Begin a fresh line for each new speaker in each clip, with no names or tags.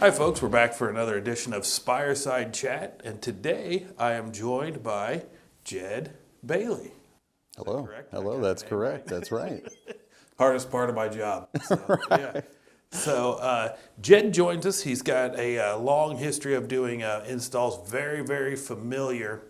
Hi folks, we're back for another edition of SpireSide Chat, and today I am joined by Jed Bailey.
Hello. Hello, that's correct. That's right.
Hardest part of my job. So,
Right.
yeah. So Jed joins us. He's got a long history of doing installs, very familiar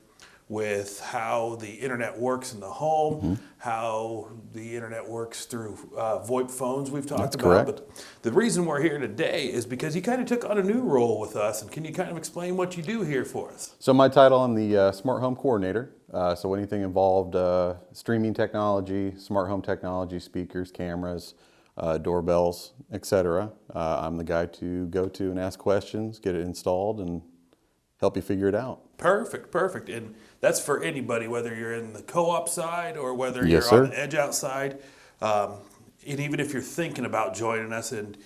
with how the internet works in the home, how the internet works through VoIP phones we've talked
That's
about.
correct.
But the reason we're here today is because you kind of took on a new role with us. And can you kind of explain what you do here for us?
So my title, I'm the Smart Home Coordinator. So anything involved streaming technology, smart home technology, speakers, cameras, doorbells, etc. I'm the guy to go to and ask questions, get it installed, and help you figure it out.
Perfect. And that's for anybody, whether you're in the co-op side or whether
Yes,
you're on
sir.
the edge outside. And even if you're thinking about joining us and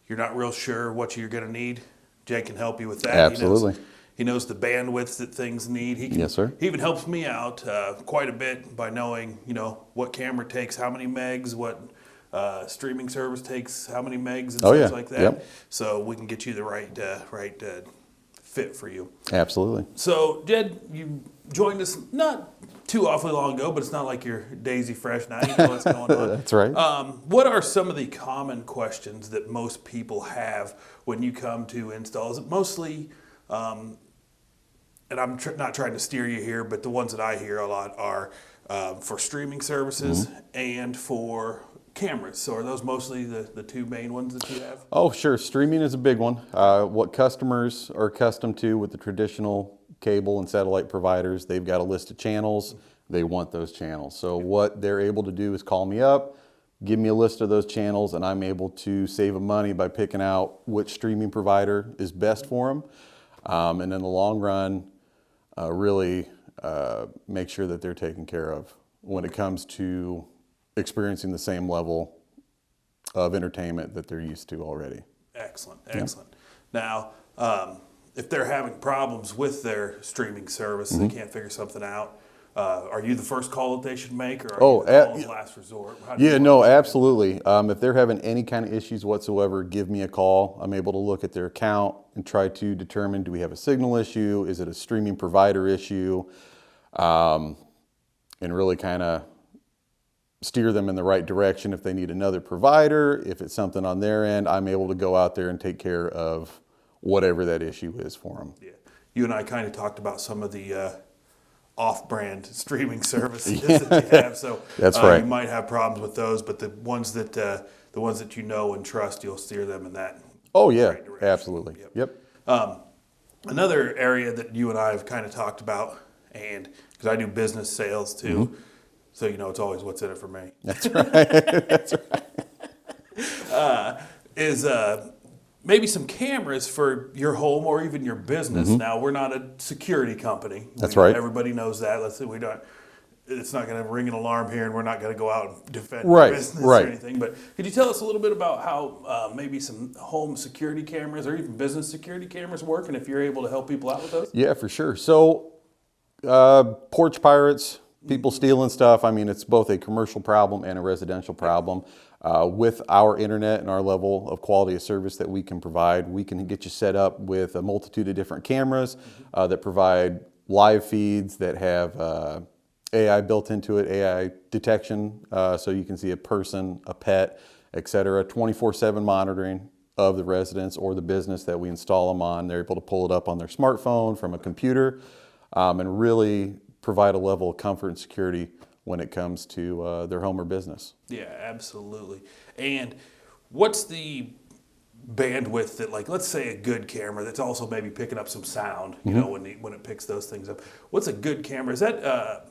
you're not real sure what you're going to need, Jake can help you with that.
Absolutely.
He knows the bandwidths that things need.
Yes, sir.
He even helps me out quite a bit by knowing, what camera takes how many megs, what streaming service takes how many megs and such like that.
Yep.
So we can get you the right fit for you.
Absolutely.
So, Jed, you joined us not too awfully long ago, but it's not like you're daisy fresh now. You know what's going on.
That's right.
What are some of the common questions that most people have when you come to install? Is it mostly, and I'm not trying to steer you here, but the ones that I hear a lot are for streaming services and for cameras. So are those mostly the two main ones that you have?
Oh, sure. Streaming is a big one. What customers are accustomed to with the traditional cable and satellite providers, they've got a list of channels. They want those channels. So what they're able to do is call me up, give me a list of those channels, and I'm able to save them money by picking out which streaming provider is best for them. And in the long run, really make sure that they're taken care of when it comes to experiencing the same level of entertainment that they're used to already.
Excellent. Now, if they're having problems with their streaming service, they can't figure something out, are you the first call that they should make, or are you the call of last resort?
Absolutely. If they're having any kind of issues whatsoever, give me a call. I'm able to look at their account and try to determine, do we have a signal issue? Is it a streaming provider issue? And really kind of steer them in the right direction. If they need another provider, if it's something on their end, I'm able to go out there and take care of whatever that issue is for them.
Yeah. You and I kind of talked about some of the off-brand streaming services that you have. So
That's right.
You might have problems with those, but the ones that you know and trust, you'll steer them in that.
Oh yeah,
right direction.
absolutely. Yep.
Another area that you and I have kind of talked about, and because I do business sales too, so it's always what's in it for me.
That's right. That's right.
Is maybe some cameras for your home or even your business. Now, we're not a security company.
That's right.
Everybody knows that. Let's say it's not going to ring an alarm here, and we're not going to go out and defend
Right,
your business
right.
or anything. But could you tell us a little bit about how maybe some home security cameras or even business security cameras work, and if you're able to help people out with those?
Yeah, for sure. So, porch pirates, people stealing stuff. I mean, it's both a commercial problem and a residential problem. With our internet and our level of quality of service that we can provide, we can get you set up with a multitude of different cameras that provide live feeds that have AI built into it, AI detection, so you can see a person, a pet, etc. 24/7 monitoring of the residence or the business that we install them on. They're able to pull it up on their smartphone from a computer and really provide a level of comfort and security when it comes to their home or business.
Yeah, absolutely. And what's the bandwidth that, like, let's say a good camera that's also maybe picking up some sound, when it picks those things up. What's a good camera? Is that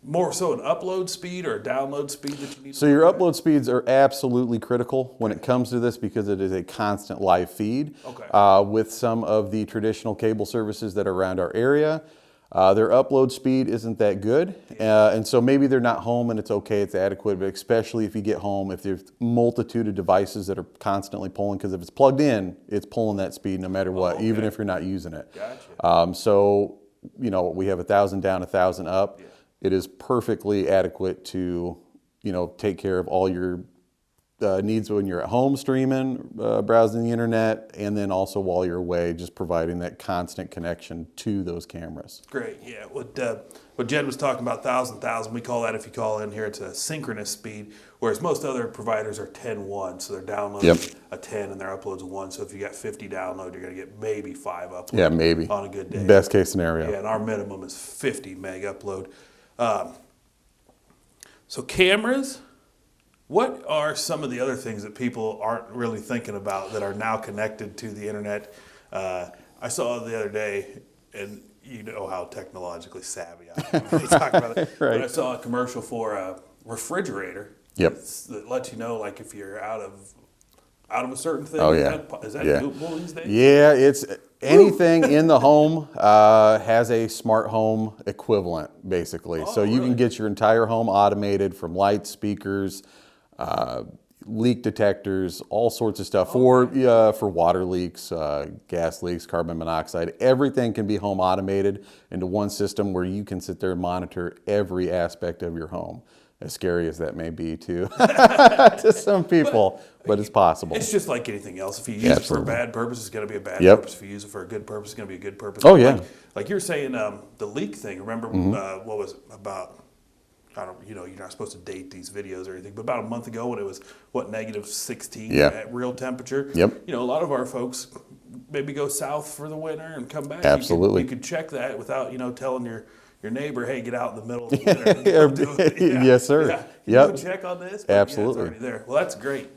more so an upload speed or a download speed that you need?
So your upload speeds are absolutely critical when it comes to this because it is a constant live feed.
Okay.
With some of the traditional cable services that are around our area, their upload speed isn't that good. And so maybe they're not home and it's okay, it's adequate, but especially if you get home, if there's multitude of devices that are constantly pulling, because if it's plugged in, it's pulling that speed no matter what, even if you're not using it.
Gotcha.
So, we have 1,000 down, 1,000 up. Yeah. It is perfectly adequate to, take care of all your needs when you're at home streaming, browsing the internet, and then also while you're away, just providing that constant connection to those cameras.
Great, yeah. What Jed was talking about, 1,000, we call that, if you call in here, it's a synchronous speed, whereas most other providers are 10-1, so they're downloading a 10 and their uploads a 1. So if you got 50 download, you're going to get maybe 5 uploads.
Yeah, maybe.
On a good day.
Best case scenario.
Yeah, and our minimum is 50 meg upload. So cameras. What are some of the other things that people aren't really thinking about that are now connected to the internet? I saw the other day, and you know how technologically savvy I am when you talk about it.
Right.
But I saw a commercial for a refrigerator.
Yep.
That lets you know, like, if you're out of a certain thing.
Oh, yeah.
Is that
Yeah.
doable these days?
Yeah, it's anything in the home has a smart home equivalent, basically. So you can get your entire home automated, from lights, speakers, leak detectors, all sorts of stuff for water leaks, gas leaks, carbon monoxide. Everything can be home automated into one system where you can sit there and monitor every aspect of your home. As scary as that may be to to some people, but it's possible.
It's just like anything else. If you use it for a bad purpose, it's going to be a bad purpose. If you use it for a good purpose, it's going to be a good purpose.
Oh, yeah.
Like you were saying, the leak thing. Remember what was it about? You're not supposed to date these videos or anything, but about a month ago when it was, -16 at real temperature.
Yep.
A lot of our folks maybe go south for the winter and come back.
Absolutely.
You could check that without, telling your neighbor, hey, get out in the middle of the winter. And go do it.
Yes, sir.
Yeah.
Yep.
Go check on this.
Absolutely.
It's already there. Well, that's great.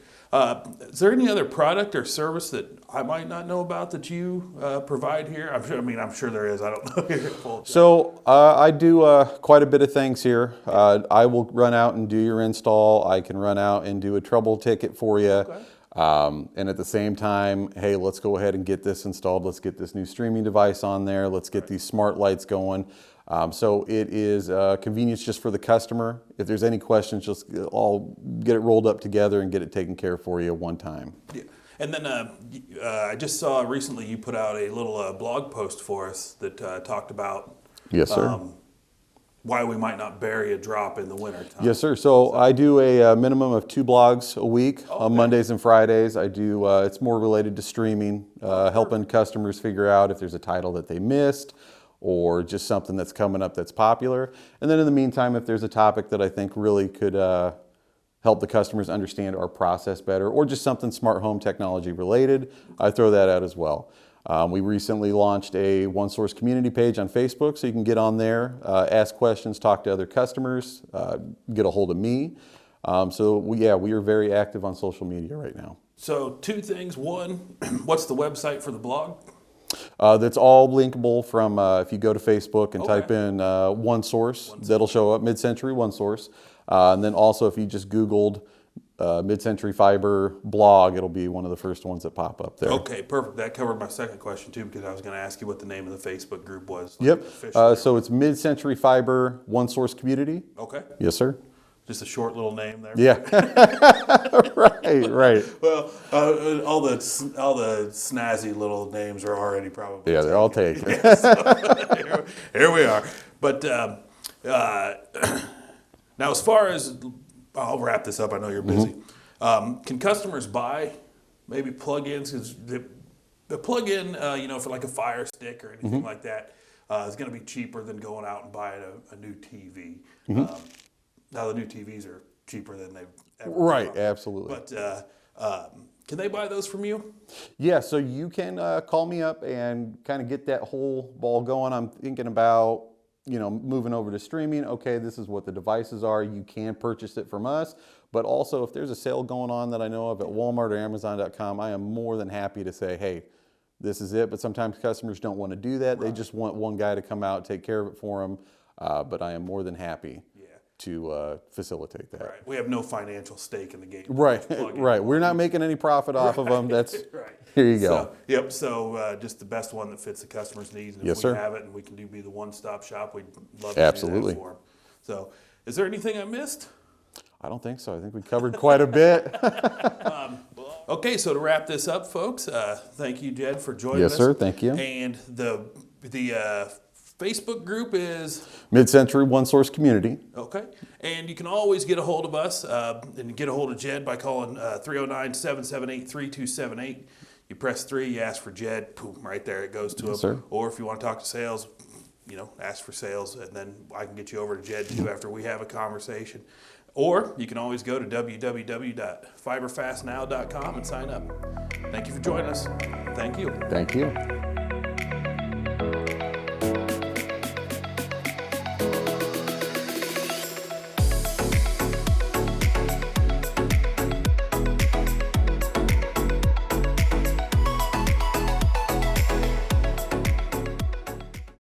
Is there any other product or service that I might not know about that you provide here? I'm sure there is. I don't know.
So I do quite a bit of things here. I will run out and do your install. I can run out and do a trouble ticket for you.
Okay.
And at the same time, hey, let's go ahead and get this installed. Let's get this new streaming device on there. Let's get these smart lights going. So it is convenience just for the customer. If there's any questions, just I'll get it rolled up together and get it taken care of for you one time.
Yeah. And then I just saw recently you put out a little blog post for us that talked about
Yes, sir.
Why we might not bury a drop in the winter time.
Yes, sir. So I do a minimum of 2 blogs a week on Mondays and Fridays. I do. It's more related to streaming, helping customers figure out if there's a title that they missed, or just something that's coming up that's popular. And then in the meantime, if there's a topic that I think really could help the customers understand our process better, or just something smart home technology related, I throw that out as well. We recently launched a OneSource community page on Facebook, so you can get on there, ask questions, talk to other customers, get a hold of me. We are very active on social media right now.
So 2 things. One, what's the website for the blog?
That's all linkable from if you go to Facebook and type in OneSource, that'll show up, Mid-Century OneSource. And then also if you just Googled Mid-Century Fiber blog, it'll be one of the first ones that pop up there.
Okay, perfect. That covered my second question too, because I was going to ask you what the name of the Facebook group was.
Yep. So it's Mid-Century Fiber OneSource Community.
Okay.
Yes, sir.
Just a short little name there.
Yeah. Right.
Well, all the snazzy little names are already probably
Yeah, they're all taken.
Yeah, so here we are. But now, as far as I'll wrap this up. I know you're busy. Can customers buy maybe plug-ins? Because the plug-in, for like a Fire Stick or anything like that, is going to be cheaper than going out and buying a new TV. Now the new TVs are cheaper than they've ever been.
Right, absolutely.
But can they buy those from you?
Yeah, so you can call me up and kind of get that whole ball going. I'm thinking about, moving over to streaming. Okay, this is what the devices are. You can purchase it from us. But also, if there's a sale going on that I know of at Walmart or Amazon.com, I am more than happy to say, hey, this is it. But sometimes customers don't want to do that. Right. They just want one guy to come out, take care of it for them. But I am more than happy to facilitate that.
Right. We have no financial stake in the game.
Right. Right. We're not making any profit off of them. That's
right.
Here you go.
So just the best one that fits the customer's needs. And if we have it and we can be the one-stop shop, we'd love to do that for them. So is there anything I missed?
I don't think so. I think we covered quite a bit.
Okay, so to wrap this up, folks, thank you, Jed, for joining us.
Yes, sir. Thank you.
And the Facebook group is
Mid-Century One Source Community.
okay. And you can always get a hold of us and get a hold of Jed by calling 309-778-3278. You press 3, you ask for Jed, boom, right there it goes to him.
Sir.
Or if you want to talk to sales, ask for sales, and then I can get you over to Jed too after we have a conversation. Or you can always go to www.fiberfastnow.com and sign up. Thank you for joining us. Thank you.
Thank you.